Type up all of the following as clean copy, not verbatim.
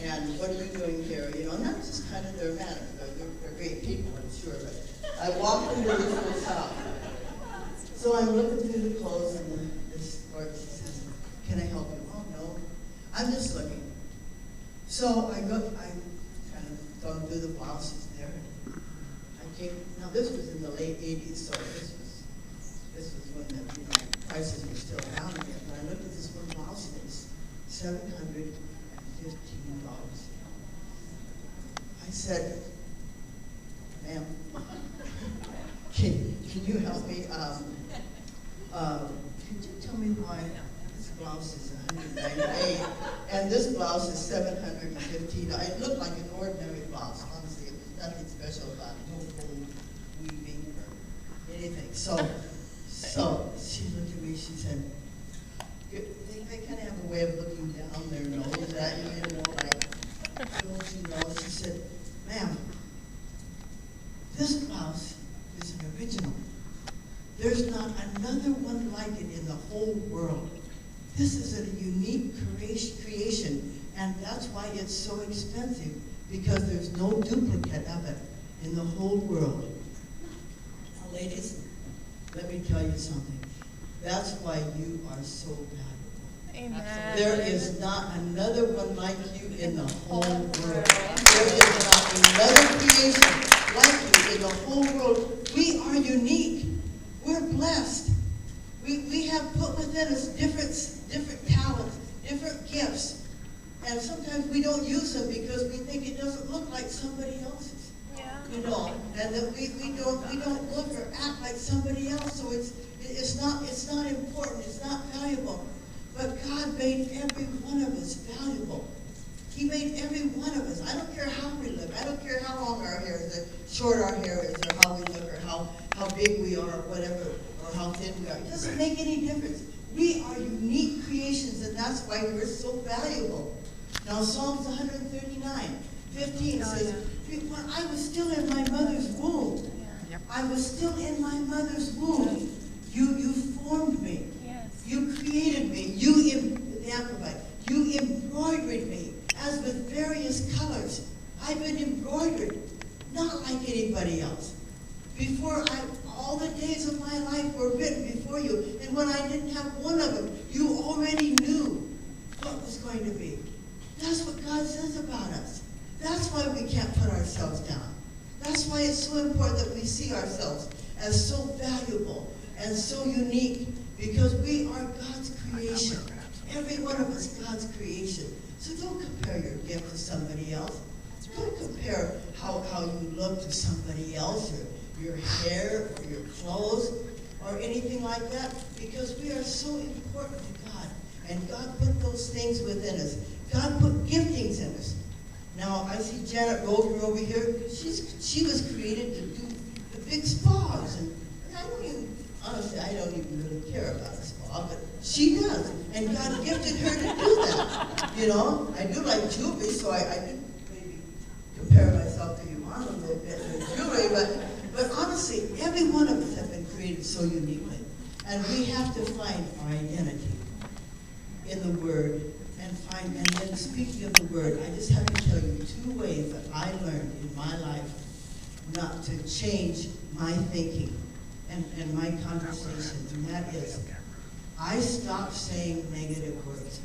and what are you doing here? You know, and that's just kind of their manner. They're great people, I'm sure, but I walked into this little shop. So I'm looking through the clothes, and this clerk, she says, can I help you? Oh, no, I'm just looking. So I kind of gone through the blouses there. Now this was in the late 80s, so this was when the prices were still down again. But I looked at this one blouse, and it was $715. I said, ma'am, can you help me? Could you tell me why this blouse is $198 and this blouse is $715? It looked like an ordinary blouse, honestly. It was nothing special about it, no gold weaving or anything. So she looked at me, she said, they kind of have a way of looking down their nose at you, you know, like, don't you know? She said, ma'am, this blouse is an original. There's not another one like it in the whole world. This is a unique creation, and that's why it's so expensive, because there's no duplicate of it in the whole world. Now, ladies, let me tell you something. That's why you are so valuable. Amen. There is not another one like you in the whole world. There is not another creation like you in the whole world. We are unique. We're blessed. We have put within us different talents, different gifts. And sometimes we don't use them because we think it doesn't look like somebody else's. Yeah. You know, and that we don't look or act like somebody else, so it's not important, it's not valuable. But God made every one of us valuable. He made every one of us. I don't care how we look. I don't care how long our hair is, or short our hair is, or how we look, or how big we are, or whatever, or how thin we are. It doesn't make any difference. We are unique creations, and that's why we're so valuable. Now, Psalms 139:15 says, when I was still in my mother's womb, I was still in my mother's womb. You formed me. You created me. You embroidered me, as with various colors. I've been embroidered, not like anybody else. All the days of my life were written before you, and when I didn't have one of them, you already knew what was going to be. That's what God says about us. That's why we can't put ourselves down. That's why it's so important that we see ourselves as so valuable and so unique, because we are God's creation. Every one of us God's creation. So don't compare your gift to somebody else. Don't compare how you look to somebody else, or your hair, or your clothes, or anything like that, because we are so important to God. And God put those things within us. God put giftings in us. Now, I see Janet Roger over here. She was created to do the big spas. And honestly, I don't even really care about a spa, but she does. And God gifted her to do that. You know, I do like jewelry, so I do maybe compare myself to Yvonne a little bit with jewelry, but honestly, every one of us have been created so uniquely. And we have to find our identity in the Word, and then speaking of the Word, I just have to tell you 2 ways that I learned in my life not to change my thinking and my conversation, and that is, I stopped saying negative words.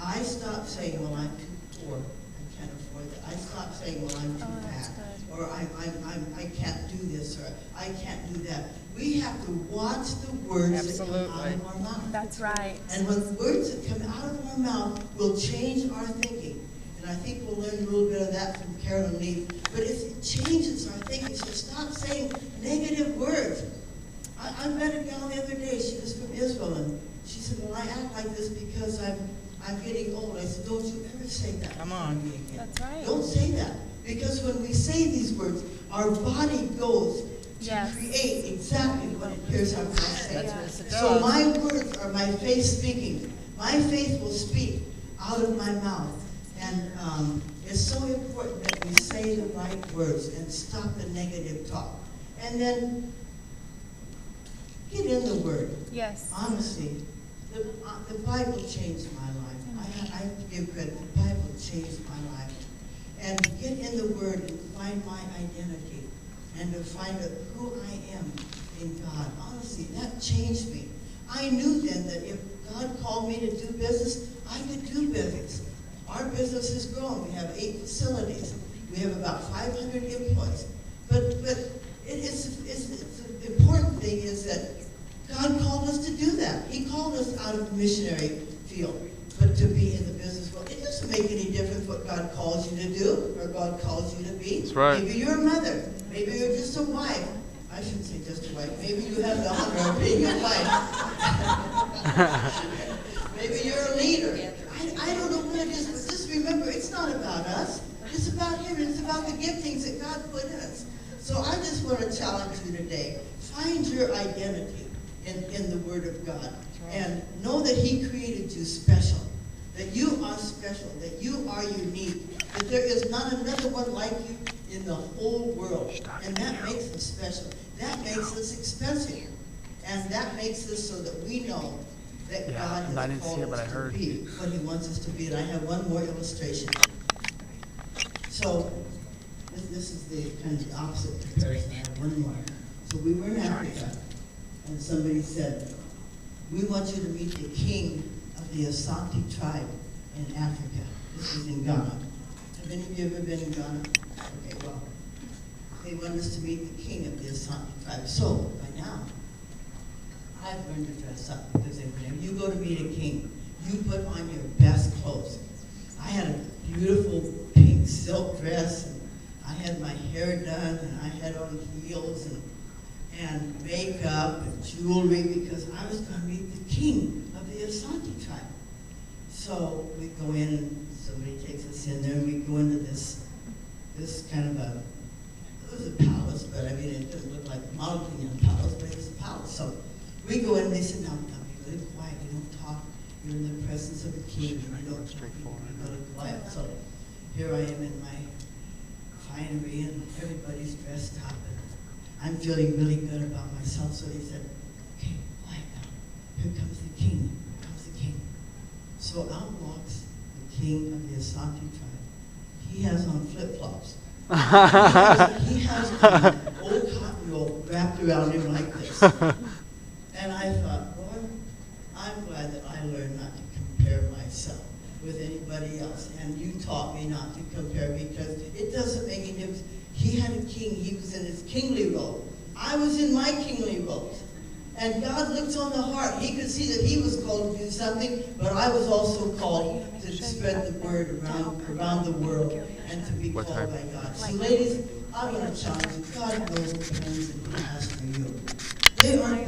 I stopped saying, well, I'm too poor, I can't afford that. I stopped saying, well, I'm too fat, or I can't do this, or I can't do that. We have to watch the words that come out of our mouth. That's right. And when words that come out of our mouth will change our thinking. And I think we'll learn a little bit of that from Carolyn Leaf. But it changes our thinking, so stop saying negative words. I met a gal the other day, she was from Israel, and she said, well, I act like this because I'm getting old. I said, don't you ever say that. Come on. That's right. Don't say that. Because when we say these words, our body goes to create exactly what it hears our mouth say. So my words are my faith speaking. My faith will speak out of my mouth. And it's so important that we say the right words and stop the negative talk. And then get in the Word. Yes. Honestly, the Bible changed my life. I have to give credit. The Bible changed my life. and get in the Word and find my identity and to find out who I am in God. Honestly, that changed me. I knew then that if God called me to do business, I could do business. Our business has grown. We have 8 facilities. We have about 500 employees. But the important thing is that God called us to do that. He called us out of the missionary field, but to be in the business world. It doesn't make any difference what God calls you to do or God calls you to be. That's right. Maybe you're a mother. Maybe you're just a wife. I shouldn't say just a wife. Maybe you have the honor of being a wife. Maybe you're a leader. I don't know what it is, but just remember, it's not about us. It's about Him. It's about the giftings that God put in us. So I just want to challenge you today. Find your identity in the Word of God. And know that He created you special. That you are special. That you are unique. That there is not another one like you in the whole world. And that makes us special. That makes us expensive. And that makes us so that we know that God has called us to be what He wants us to be. And I have one more illustration. So, this is the kind of the opposite comparison. I have one more. So we were in Africa, and somebody said, we want you to meet the king of the Asante tribe in Africa. This is in Ghana. Have any of you ever been in Ghana? Okay, well, they want us to meet the king of the Asante tribe. So, by now, I've learned to dress up because whenever you go to meet a king, you put on your best clothes. I had a beautiful pink silk dress, and I had my hair done, and I had on heels and makeup and jewelry because I was going to meet the king of the Asante tribe. So we go in, and somebody takes us in there, and we go into this kind of it was a palace, but I mean, it didn't look like a model kingdom palace, but it was a palace. So we go in, and they said, now be really quiet, you don't talk, you're in the presence of a king, you don't talk, you're really quiet. So here I am in my finery, and everybody's dressed up, and I'm feeling really good about myself. So he said, okay, quiet now. Here comes the king. Here comes the king. So out walks the king of the Asante tribe. He has on flip-flops. he has an old cotton roll wrapped around him like this. And I thought, Lord, I'm glad that I learned not to compare myself with anybody else. And you taught me not to compare because it doesn't make any difference. He had a king. He was in his kingly robe. I was in my kingly robes. And God looks on the heart. He could see that he was called to do something, but I was also called to spread the word around the world and to be called by God. So ladies, I want to challenge you. God knows the plans that He has for you. They aren't